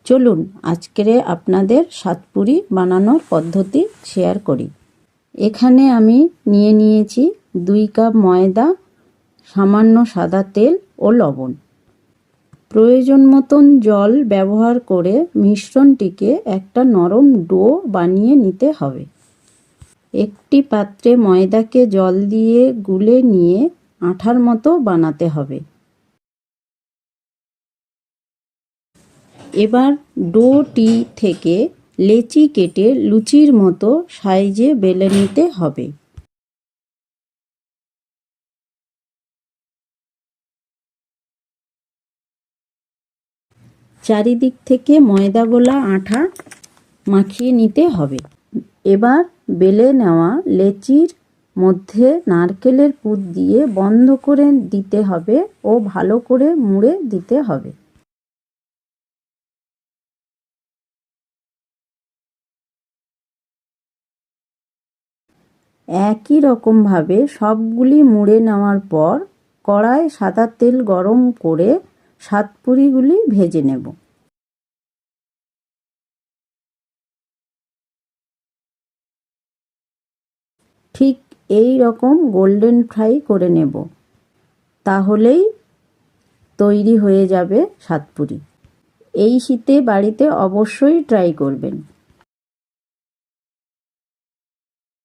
চলুন আজকে আপনাদের সাতপুরি বানানোর পদ্ধতি শেয়ার করি। এখানে আমি নিয়ে নিয়েছি 2 কাপ ময়দা, সামান্য সাদা তেল ও লবণ। প্রয়োজন মতন জল ব্যবহার করে মিশ্রণটিকে একটা নরম ডো বানিয়ে নিতে হবে। একটি পাত্রে ময়দাকে জল দিয়ে গুলে নিয়ে আঠার মতো বানাতে হবে। এবার ডোটি থেকে লেচি কেটে লুচির মতো সাইজে বেলে নিতে হবে। চারিদিক থেকে ময়দা গোলা আঠা মাখিয়ে নিতে হবে। এবার বেলে নেওয়া লেচির মধ্যে নারকেলের পুর দিয়ে বন্ধ করে দিতে হবে ও ভালো করে মুড়ে দিতে হবে। একই রকমভাবে সবগুলি মুড়ে নেওয়ার পর কড়ায় সাদা তেল গরম করে সাতপুরিগুলি ভেজে নেব। ঠিক এই রকম গোল্ডেন ফ্রাই করে নেব, তাহলেই তৈরি হয়ে যাবে সাতপুরি। এই শীতে বাড়িতে অবশ্যই ট্রাই করবেন।